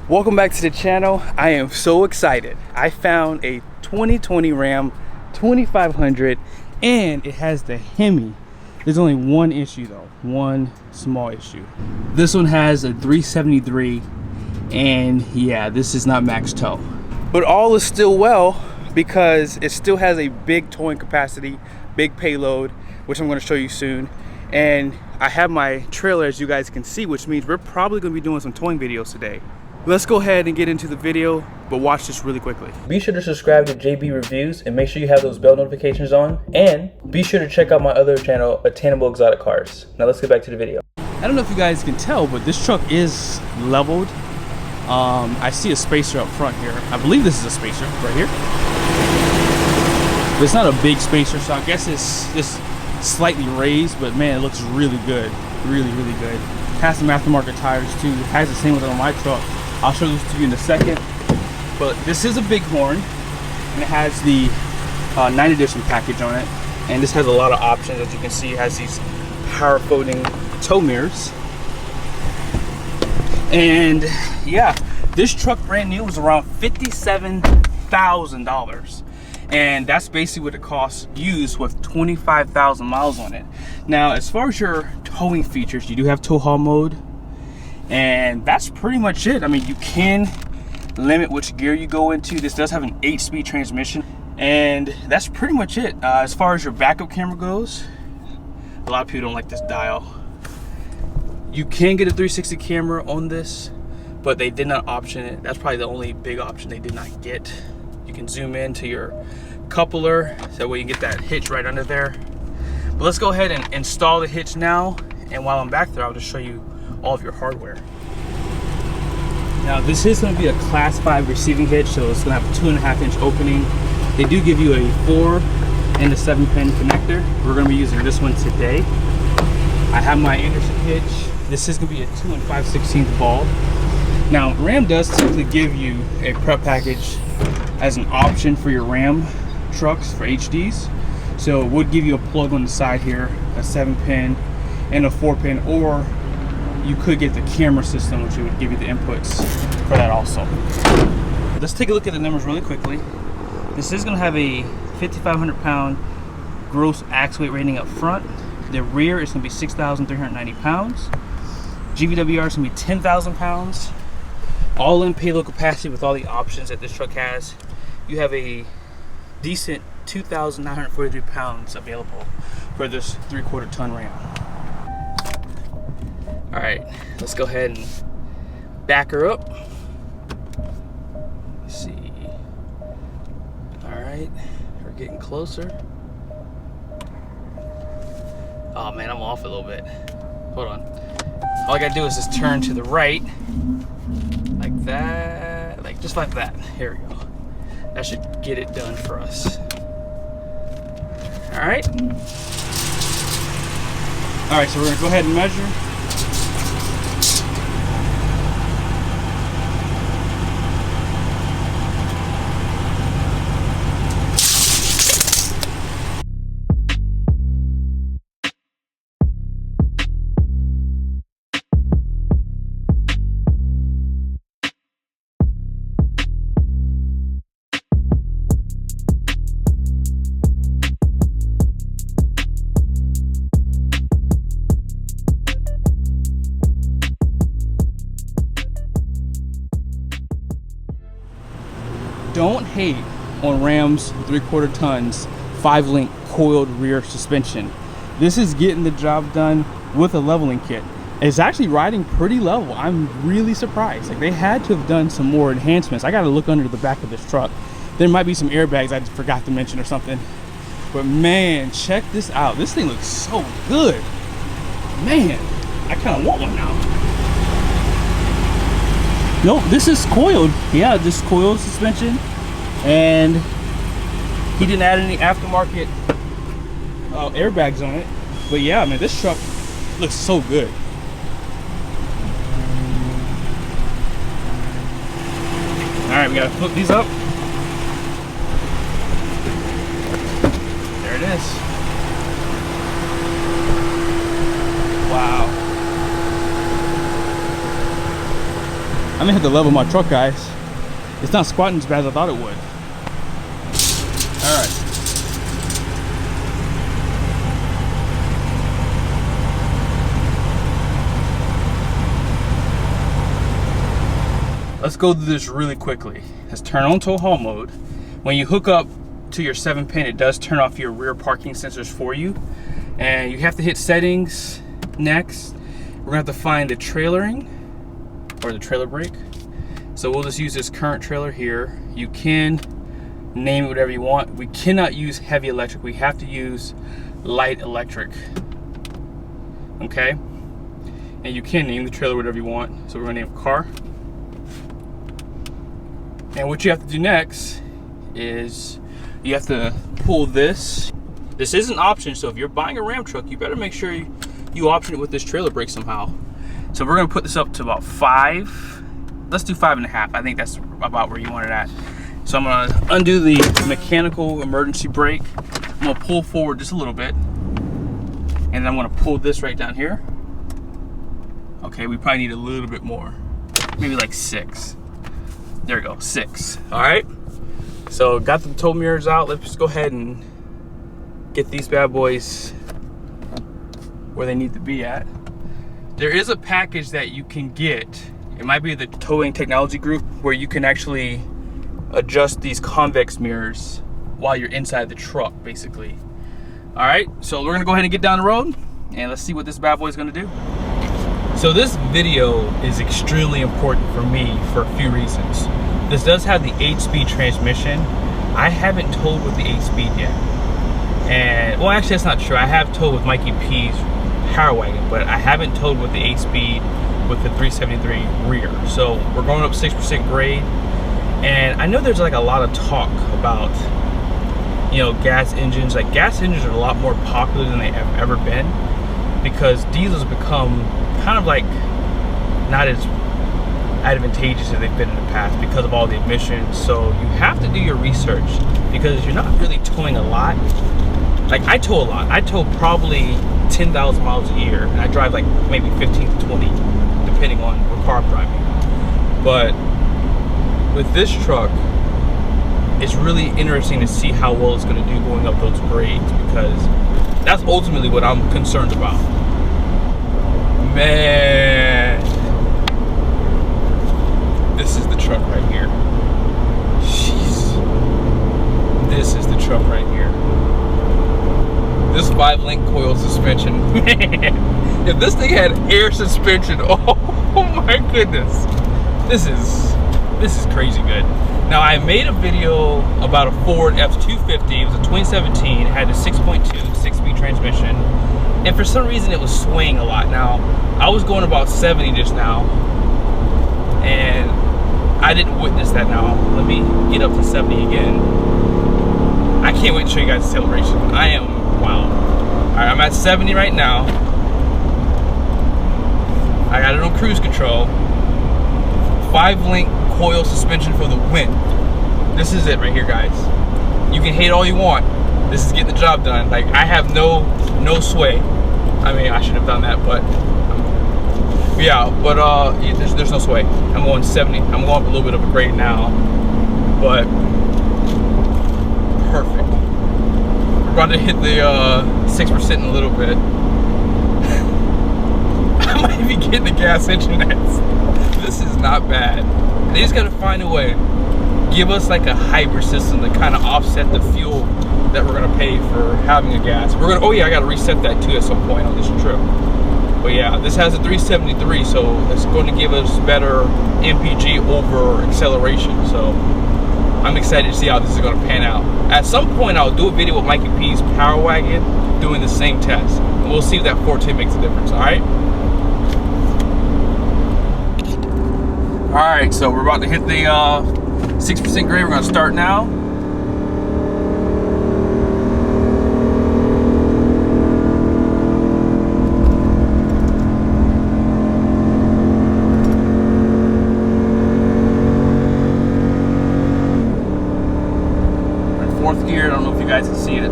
Welcome back to the channel. I am so excited. I found a 2020 Ram 2500 and it has the HEMI. There's only one issue though, one small issue. This one has a 373 and yeah, this is not max tow. But all is still well because it still has a big towing capacity, big payload, which I'm going to show you soon. And I have my trailer, as you guys can see, which means we're probably going to be doing some towing videos today. Let's go ahead and get into the video, but watch this really quickly. Be sure to subscribe to JB Reviews and make sure you have those bell notifications on. And be sure to check out my other channel, Attainable Exotic Cars. Now let's get back to the video. I don't know if you guys can tell, but this truck is leveled. I see a spacer up front here. I believe this is a spacer right here. But it's not a big spacer, so I guess it's just slightly raised, but man, it looks really good. Really good. Has some aftermarket tires too. It has the same one on my truck. I'll show this to you in a second. But this is a Bighorn, and it has the 9th edition package on it. And this has a lot of options. As you can see, it has these power folding tow mirrors. And yeah, this truck brand new was around $57,000. And that's basically what it costs used with 25,000 miles on it. Now, as far as your towing features, you do have tow haul mode. And that's pretty much it. I mean, you can limit which gear you go into. This does have an 8-speed transmission. And that's pretty much it. As far as your backup camera goes, a lot of people don't like this dial. You can get a 360 camera on this, but they did not option it. That's probably the only big option they did not get. You can zoom into your coupler, so that way you can get that hitch right under there. But let's go ahead and install the hitch now. And while I'm back there, I'll just show you all of your hardware. Now this is going to be a class 5 receiving hitch, so it's going to have a 2.5-inch opening. They do give you a 4 and a 7-pin connector. We're going to be using this one today. I have my Anderson hitch. This is going to be a 2 5/16 ball. Now Ram does typically give you a prep package as an option for your Ram trucks for HDs. So it would give you a plug on the side here, a 7-pin and a 4-pin, or you could get the camera system, which would give you the inputs for that also. Let's take a look at the numbers really quickly. This is going to have a 5,500 pound gross ax weight rating up front. The rear is going to be 6,390 pounds. GVWR is going to be 10,000 pounds. All in payload capacity with all the options that this truck has. You have a decent 2,943 pounds available for this 3/4 ton Ram. All right, let's go ahead and back her up. Let's see. All right, we're getting closer. Oh man, I'm off a little bit. Hold on. All I gotta do is just turn to the right, like that, like just like that. Here we go. That should get it done for us. All right. All right, so we're gonna go ahead and measure. Don't hate on Ram's 3/4 tons 5-link coiled rear suspension. This is getting the job done with a leveling kit. It's actually riding pretty level. I'm really surprised. Like, they had to have done some more enhancements. I got to look under the back of this truck. There might be some airbags I just forgot to mention or something. But man, check this out. This thing looks so good. Man, I kind of want one now. Nope, this is coiled. Yeah, this coiled suspension. And he didn't add any aftermarket airbags on it. But yeah, man, this truck looks so good. All right, we gotta flip these up. There it is. Wow. I may have to level my truck, guys. It's not squatting as bad as I thought it would. All right. Let's go through this really quickly. Let's turn on tow haul mode. When you hook up to your 7-pin, it does turn off your rear parking sensors for you. And you have to hit settings next. We're gonna have to find the trailering or the trailer brake. So we'll just use this current trailer here. You can name it whatever you want. We cannot use heavy electric. We have to use light electric. Okay? And you can name the trailer whatever you want. So we're gonna name it car. And what you have to do next is you have to pull this. This is an option, so if you're buying a Ram truck, you better make sure you option it with this trailer brake somehow. So we're gonna put this up to about 5. Let's do 5.5. I think that's about where you want it at. So I'm gonna undo the mechanical emergency brake. I'm gonna pull forward just a little bit. And then I'm gonna pull this right down here. Okay, we probably need a little bit more. Maybe like 6. There we go, 6. All right. So got the tow mirrors out. Let's just go ahead and get these bad boys where they need to be at. There is a package that you can get. It might be the towing technology group where you can actually adjust these convex mirrors while you're inside the truck, basically. All right, so we're gonna go ahead and get down the road and let's see what this bad boy is gonna do. So this video is extremely important for me for a few reasons. This does have the 8-speed transmission. I haven't towed with the 8-speed yet. And, well, actually that's not true. I have towed with Mikey P's Power Wagon, but I haven't towed with the 8-speed with the 373 rear. So we're going up 6% grade. And I know there's like a lot of talk about, you know, gas engines. Like gas engines are a lot more popular than they have ever been because diesels become kind of like not as advantageous as they've been in the past because of all the emissions. So you have to do your research because you're not really towing a lot. Like I tow a lot. I tow probably 10,000 miles a year and I drive like maybe 15 to 20 depending on what car I'm driving. But with this truck, it's really interesting to see how well it's going to do going up those grades because that's ultimately what I'm concerned about. Man, this is the truck right here. Jeez, this is the truck right here. This 5-link coil suspension, man. If this thing had air suspension, oh my goodness, this is crazy good. Now I made a video about a Ford F250. It was a 2017. It had a 6.2 6-speed transmission. And for some reason it was swaying a lot. Now, I was going about 70 just now, and I didn't witness that now. Let me get up to 70 again. I can't wait to show you guys the acceleration. I am, wow. All right, I'm at 70 right now. I got it on cruise control. 5-link coil suspension for the win. This is it right here, guys. You can hate all you want. This is getting the job done. Like I have no sway. I mean, I should have done that, but yeah. But there's no sway. I'm going 70. I'm going up a little bit of a grade now, but perfect. We're about to hit the 6% in a little bit. I might be getting the gas engine next. This is not bad. They just gotta find a way. Give us like a hybrid system to kind of offset the fuel that we're gonna pay for having a gas. We're gonna, oh yeah, I gotta reset that too at some point on this trip. But yeah, this has a 373, so it's going to give us better MPG over acceleration. So I'm excited to see how this is gonna pan out. At some point, I'll do a video with Mikey P's Power Wagon doing the same test. And we'll see if that 410 makes a difference, all right? All right, so we're about to hit the 6% grade. We're gonna start now. Fourth gear, I don't know if you guys can see it.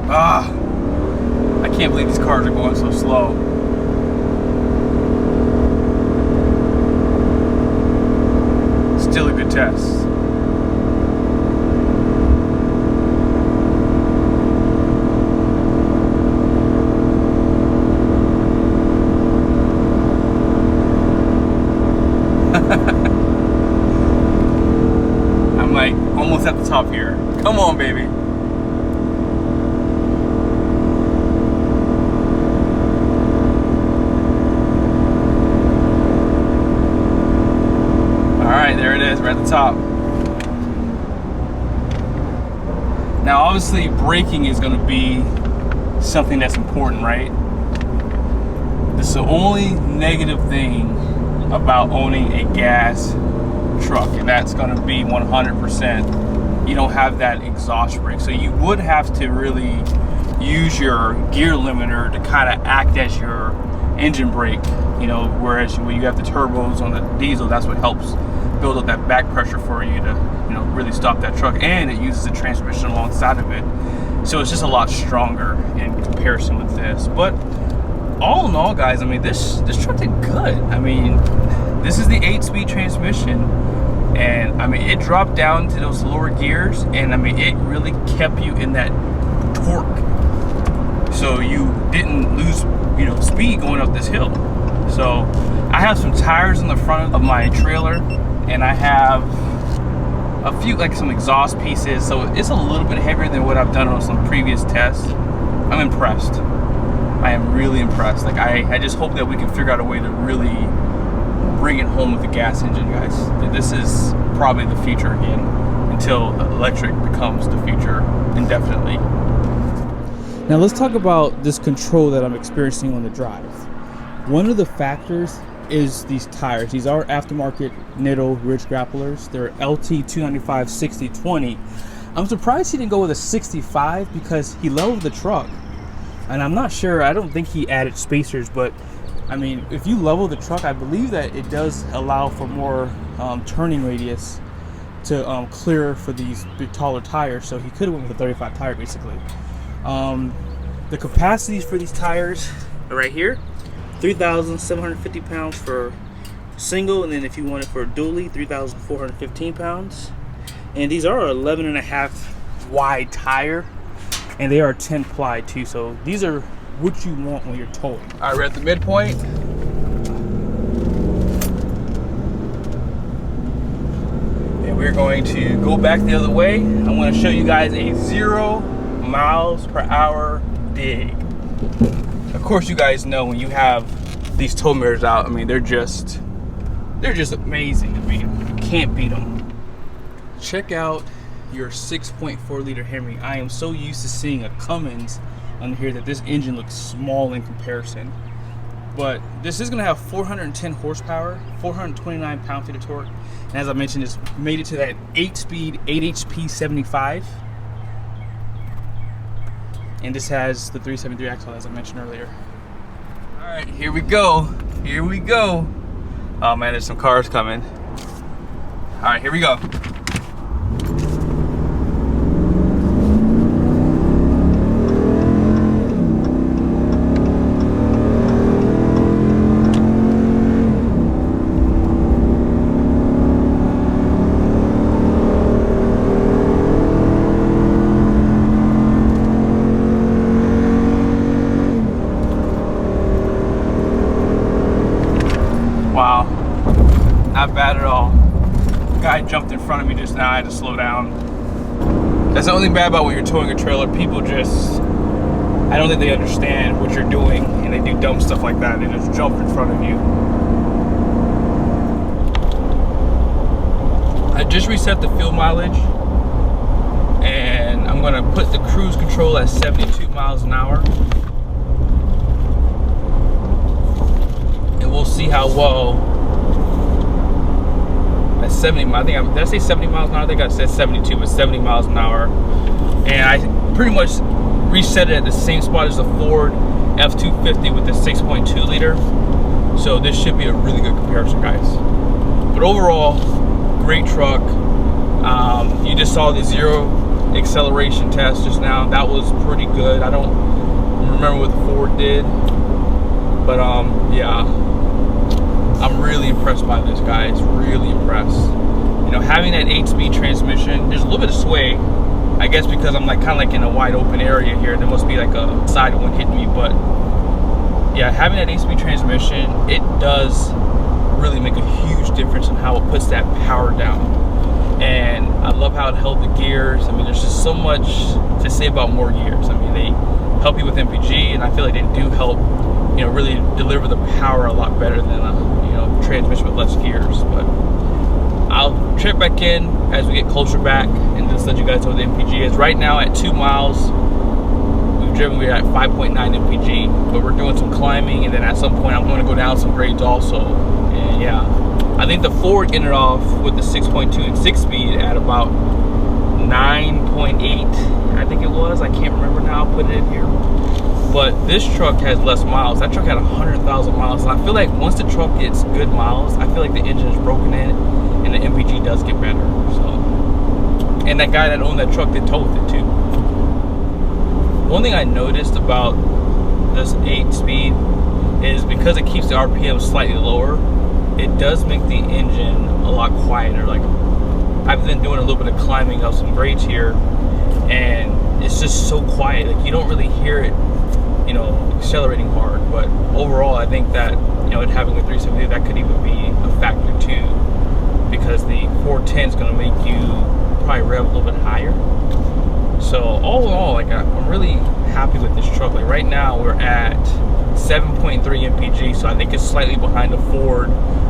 Ah, I can't believe these cars are going so slow. Still a good test. I'm like almost at the top here. Come on, baby. Alright, there it is. We're at the top. Now, obviously, braking is going to be something that's important, right? This is the only negative thing about owning a gas truck, and that's going to be 100%. You don't have that exhaust brake, so you would have to really use your gear limiter to kind of act as your engine brake, you know, whereas when you have the turbos on the diesel, that's what helps build up that back pressure for you to, you know, really stop that truck. And it uses a transmission alongside of it, so it's just a lot stronger in comparison with this. But all in all, guys, I mean, this truck did good. I mean, this is the 8-speed transmission, and I mean, it dropped down to those lower gears, and I mean, it really kept you in that torque, so you didn't lose, you know, speed going up this hill. So I have some tires in the front of my trailer, and I have a few, like some exhaust pieces, so it's a little bit heavier than what I've done on some previous tests. I'm impressed. I am really impressed. Like, I just hope that we can figure out a way to really bring it home with the gas engine, guys. This is probably the future again, until electric becomes the future indefinitely. Now let's talk about this control that I'm experiencing on the drive. One of the factors is these tires. These are aftermarket Nitto Ridge Grapplers. They're LT 295 60/20. I'm surprised he didn't go with a 65 because he leveled the truck. And I'm not sure, I don't think he added spacers, but I mean, if you level the truck, I believe that it does allow for more turning radius to clear for these big, taller tires. So he could have went with a 35 tire, basically. The capacities for these tires are right here. 3,750 pounds for single, and then if you want it for a dually, 3,415 pounds. And these are 11.5 wide tire, and they are 10 ply too, so these are what you want when you're towing. All right, we're at the midpoint. And we're going to go back the other way. I'm going to show you guys a 0 miles per hour dig. Of course, you guys know when you have these tow mirrors out, I mean, they're just amazing. I mean, you can't beat them. Check out your 6.4 liter HEMI. I am so used to seeing a Cummins on here that this engine looks small in comparison. But this is going to have 410 horsepower, 429 pound-feet of torque. And as I mentioned, it's made it to that 8-speed, 8 HP 75. And this has the 373 axle, as I mentioned earlier. All right, here we go. Here we go. Oh man, there's some cars coming. All right, here we go. Wow, not bad at all. Guy jumped in front of me just now, I had to slow down. That's the only bad about when you're towing a trailer. People just, I don't think they understand what you're doing, and they do dumb stuff like that. They just jump in front of you. I just reset the fuel mileage, and I'm gonna put the cruise control at 72 miles an hour. And we'll see how well at 70. I think did I say 70 miles an hour? I think I said 72, but 70 miles an hour. And I pretty much reset it at the same spot as the Ford F250 with the 6.2 liter. So this should be a really good comparison, guys. But overall, great truck. You just saw the 0 acceleration test just now. That was pretty good. I don't remember what the Ford did, but yeah, I'm really impressed by this, guys. Really impressed. You know, having that 8-speed transmission, there's a little bit of sway, I guess because I'm like kind of like in a wide open area here. There must be like a side wind hitting me, but yeah, having that 8-speed transmission, it does really make a huge difference in how it puts that power down. And I love how it held the gears. I mean, there's just so much to say about more gears. I mean, they help you with MPG, and I feel like they do help, you know, really deliver the power a lot better than a, you know, transmission with less gears. But I'll trip back in as we get closer back and just let you guys know what the MPG is. Right now at 2 miles, we're at 5.9 MPG, but we're doing some climbing, and then at some point I'm going to go down some grades also. And yeah, I think the Ford ended off with the 6.2 and 6-speed at about 9.8, I think it was. I can't remember now. I'll put it in here. But this truck has less miles. That truck had 100,000 miles, and I feel like once the truck gets good miles, I feel like the engine is broken in, and the MPG does get better. So, and that guy that owned that truck did tow with it too. One thing I noticed about this 8-speed is because it keeps the RPM slightly lower, it does make the engine a lot quieter. Like, I've been doing a little bit of climbing up some grades here, and it's just so quiet. Like, you don't really hear it, you know, accelerating hard. But overall, I think that, you know, it having a 370, that could even be a factor too, because the 410 is going to make you probably rev a little bit higher. So all in all, like, I'm really happy with this truck. Like, right now we're at 7.3 MPG, so I think it's slightly behind the Ford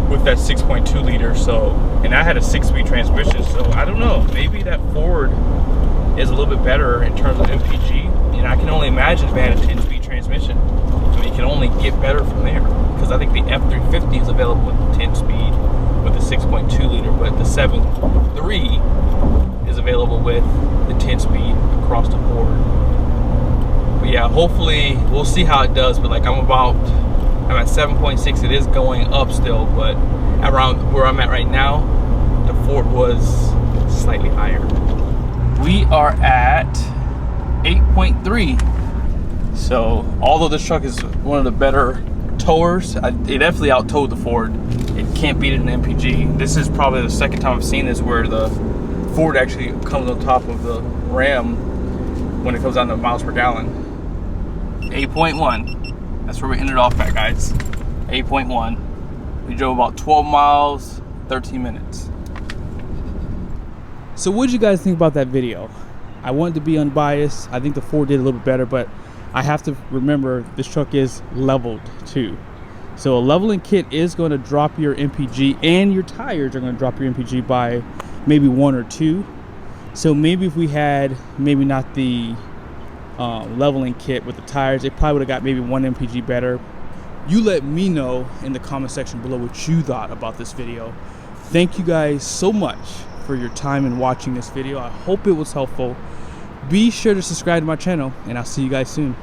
with that 6.2 liter. So, and I had a 6-speed transmission, so I don't know, maybe that Ford is a little bit better in terms of MPG. And I can only imagine if they had a 10-speed transmission. I mean, it can only get better from there, because I think the F350 is available with 10-speed with the 6.2 liter, but the 7.3 is available with the 10-speed across the board. But yeah, hopefully we'll see how it does. But like, I'm at 7.6. It is going up still, but around where I'm at right now, the Ford was slightly higher. We are at 8.3. So although this truck is one of the better towers, it definitely out-towed the Ford. It can't beat it in MPG. This is probably the second time I've seen this where the Ford actually comes on top of the Ram when it comes down to miles per gallon. 8.1. That's where we ended off at, guys. 8.1. We drove about 12 miles, 13 minutes. So what did you guys think about that video? I wanted to be unbiased. I think the Ford did a little bit better, but I have to remember this truck is leveled too. So a leveling kit is going to drop your MPG, and your tires are going to drop your MPG by maybe 1 or 2. So maybe if we had maybe not the leveling kit with the tires, it probably would have got maybe 1 MPG better. You let me know in the comment section below what you thought about this video. Thank you guys so much for your time in watching this video. I hope it was helpful. Be sure to subscribe to my channel, and I'll see you guys soon.